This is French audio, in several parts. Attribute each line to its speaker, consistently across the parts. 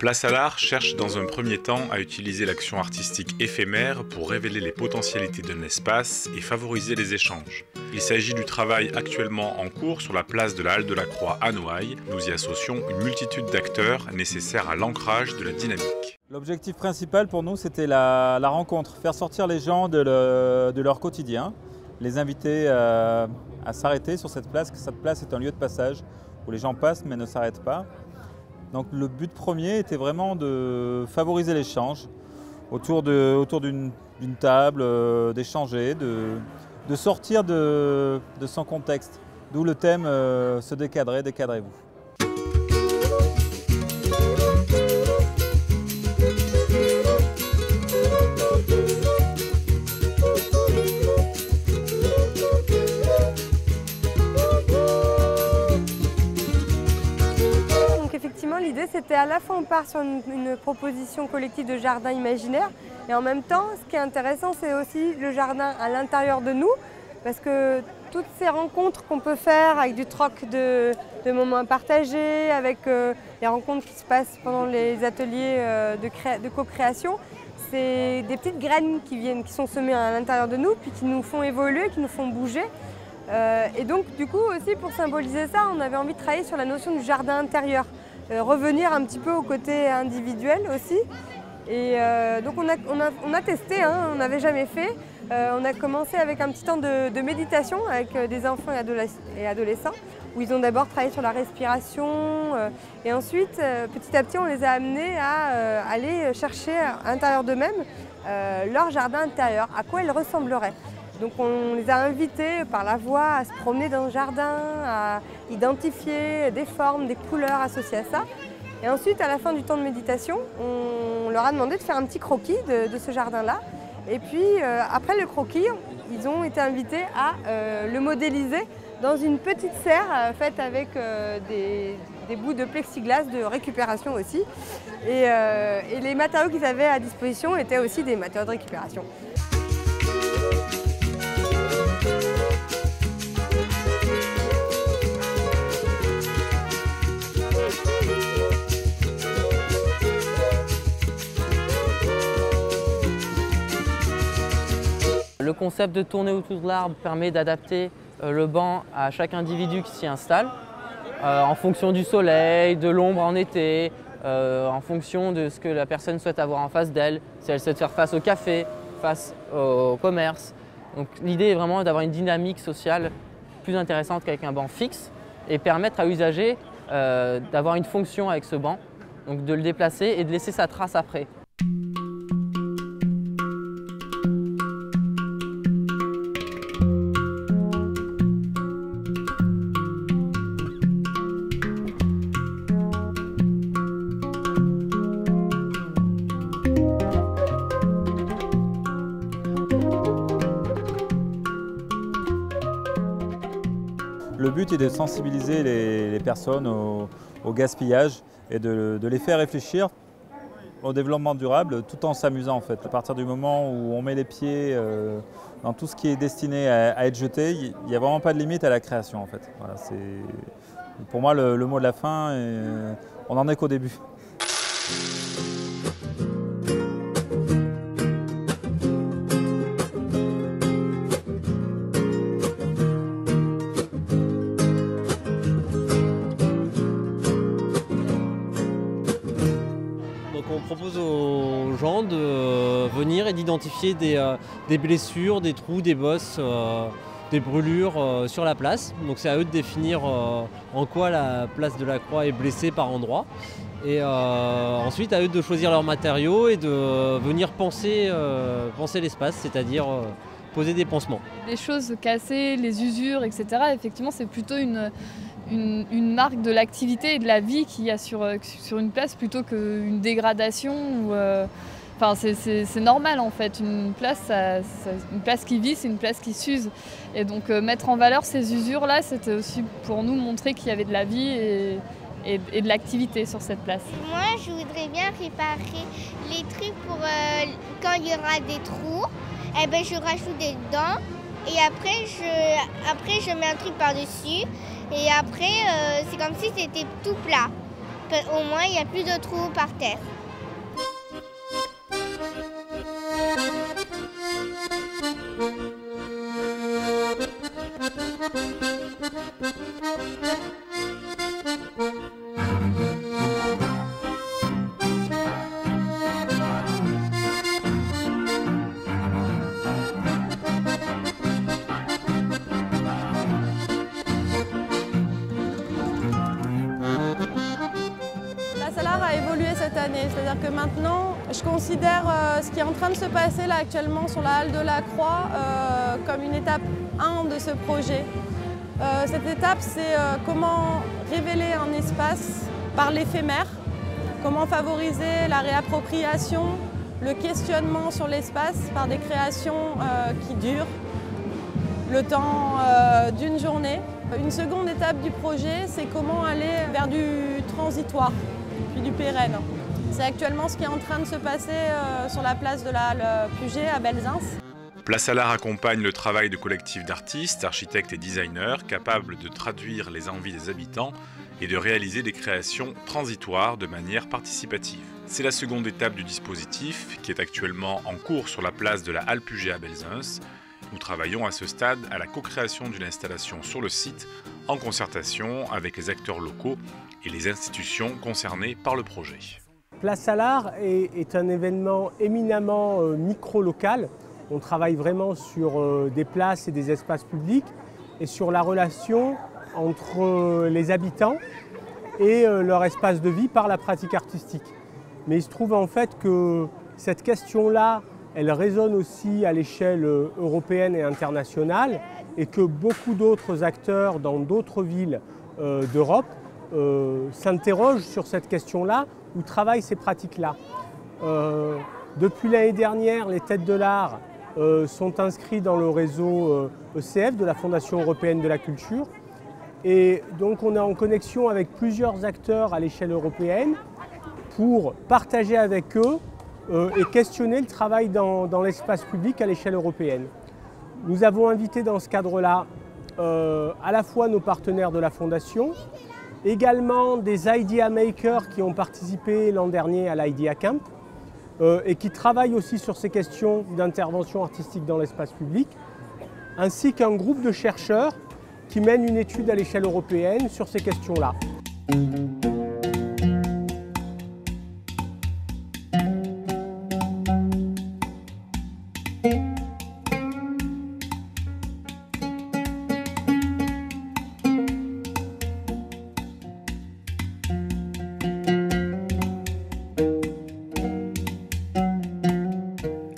Speaker 1: Place à l'art cherche dans un premier temps à utiliser l'action artistique éphémère pour révéler les potentialités d'un espace et favoriser les échanges. Il s'agit du travail actuellement en cours sur la place de la Halle de la Croix à Noailles. Nous y associons une multitude d'acteurs nécessaires à l'ancrage de la dynamique.
Speaker 2: L'objectif principal pour nous, c'était la rencontre, faire sortir les gens de leur quotidien, les inviter à s'arrêter sur cette place, que cette place est un lieu de passage où les gens passent mais ne s'arrêtent pas. Donc le but premier était vraiment de favoriser l'échange autour d'une table, d'échanger, de sortir de son contexte. D'où le thème se décadrer, décadrez-vous.
Speaker 3: Effectivement, l'idée c'était à la fois on part sur une proposition collective de jardin imaginaire et en même temps ce qui est intéressant c'est aussi le jardin à l'intérieur de nous parce que toutes ces rencontres qu'on peut faire avec du troc de moments à partager, avec les rencontres qui se passent pendant les ateliers de co-création, c'est des petites graines qui sont semées à l'intérieur de nous puis qui nous font évoluer, qui nous font bouger. Et donc du coup aussi pour symboliser ça, on avait envie de travailler sur la notion du jardin intérieur. Revenir un petit peu au côté individuel aussi. Et donc on a testé, hein, on n'avait jamais fait. On a commencé avec un petit temps de méditation avec des enfants et adolescents où ils ont d'abord travaillé sur la respiration et ensuite petit à petit on les a amenés à aller chercher à l'intérieur d'eux-mêmes leur jardin intérieur, à quoi il ressemblerait. Donc on les a invités par la voix à se promener dans le jardin, à identifier des formes, des couleurs associées à ça. Et ensuite, à la fin du temps de méditation, on leur a demandé de faire un petit croquis de ce jardin-là. Et puis après le croquis, ils ont été invités à le modéliser dans une petite serre faite avec des bouts de plexiglas de récupération aussi. Et les matériaux qu'ils avaient à disposition étaient aussi des matériaux de récupération.
Speaker 4: Le concept de tourner autour de l'arbre permet d'adapter le banc à chaque individu qui s'y installe, en fonction du soleil, de l'ombre en été, en fonction de ce que la personne souhaite avoir en face d'elle, si elle souhaite faire face au café, face au commerce. Donc l'idée est vraiment d'avoir une dynamique sociale plus intéressante qu'avec un banc fixe et permettre à l'usager d'avoir une fonction avec ce banc, donc de le déplacer et de laisser sa trace après.
Speaker 2: Le but est de sensibiliser les personnes au gaspillage et de les faire réfléchir au développement durable tout en s'amusant en fait. À partir du moment où on met les pieds dans tout ce qui est destiné à être jeté, il n'y a vraiment pas de limite à la création en fait. Voilà, pour moi le mot de la fin, on n'en est qu'au début.
Speaker 5: On propose aux gens de venir et d'identifier des blessures, des trous, des bosses, des brûlures sur la place. Donc c'est à eux de définir en quoi la place de la Croix est blessée par endroit. Et ensuite à eux de choisir leurs matériaux et de venir penser l'espace, c'est-à-dire poser des pansements.
Speaker 6: Les choses cassées, les usures, etc. Effectivement c'est plutôt une marque de l'activité et de la vie qu'il y a sur une place plutôt qu'une dégradation. Enfin, c'est normal en fait, une place qui vit, c'est une place qui s'use. Et donc mettre en valeur ces usures-là, c'était aussi pour nous montrer qu'il y avait de la vie et de l'activité sur cette place.
Speaker 7: Moi, je voudrais bien réparer les trucs pour quand il y aura des trous, eh ben, je rajoute des dents et après je mets un truc par-dessus. Et après, c'est comme si c'était tout plat. Au moins, il n'y a plus de trous par terre.
Speaker 8: Place Allard a évolué cette année, c'est-à-dire que maintenant, je considère ce qui est en train de se passer là actuellement sur la halle de la Croix comme une étape 1 de ce projet. Cette étape, c'est comment révéler un espace par l'éphémère, comment favoriser la réappropriation, le questionnement sur l'espace par des créations qui durent le temps d'une journée. Une seconde étape du projet, c'est comment aller vers du transitoire, puis du pérenne. C'est actuellement ce qui est en train de se passer sur la place de la Halle Puget à Belzins.
Speaker 1: Place Allard accompagne le travail de collectifs d'artistes, architectes et designers capables de traduire les envies des habitants et de réaliser des créations transitoires de manière participative. C'est la seconde étape du dispositif qui est actuellement en cours sur la place de la Halle Puget à Belzins. Nous travaillons à ce stade à la co-création d'une installation sur le site en concertation avec les acteurs locaux et les institutions concernées par le projet.
Speaker 9: Place Allard est un événement éminemment micro-local. On travaille vraiment sur des places et des espaces publics et sur la relation entre les habitants et leur espace de vie par la pratique artistique. Mais il se trouve en fait que cette question-là, elle résonne aussi à l'échelle européenne et internationale et que beaucoup d'autres acteurs dans d'autres villes d'Europe s'interrogent sur cette question-là ou travaillent ces pratiques-là. Depuis l'année dernière, les Têtes de l'Art sont inscrits dans le réseau ECF de la Fondation européenne de la culture. Et donc on est en connexion avec plusieurs acteurs à l'échelle européenne pour partager avec eux et questionner le travail dans l'espace public à l'échelle européenne. Nous avons invité dans ce cadre-là à la fois nos partenaires de la Fondation, également des Idea Makers qui ont participé l'an dernier à l'Idea Camp et qui travaillent aussi sur ces questions d'intervention artistique dans l'espace public, ainsi qu'un groupe de chercheurs qui mènent une étude à l'échelle européenne sur ces questions-là.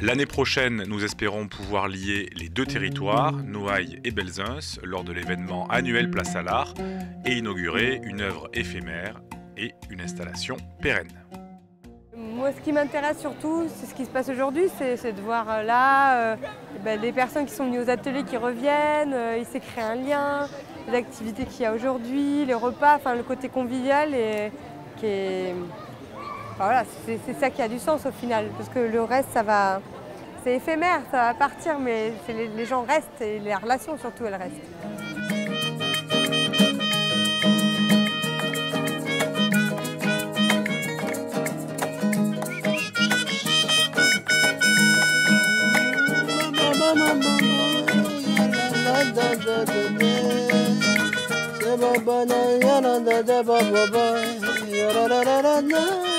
Speaker 1: L'année prochaine, nous espérons pouvoir lier les deux territoires, Noailles et Belzins, lors de l'événement annuel Place Allard et inaugurer une œuvre éphémère et une installation pérenne.
Speaker 3: Moi, ce qui m'intéresse surtout, c'est ce qui se passe aujourd'hui, c'est de voir là les personnes qui sont venues aux ateliers qui reviennent, il s'est créé un lien, les activités qu'il y a aujourd'hui, les repas, enfin le côté convivial et qui est... Enfin, voilà, c'est ça qui a du sens au final, parce que le reste, c'est éphémère, ça va partir, mais les gens restent et les relations surtout, elles restent.
Speaker 10: Ba ba na ya na da da ba ba ba ya ra ra ra ra na.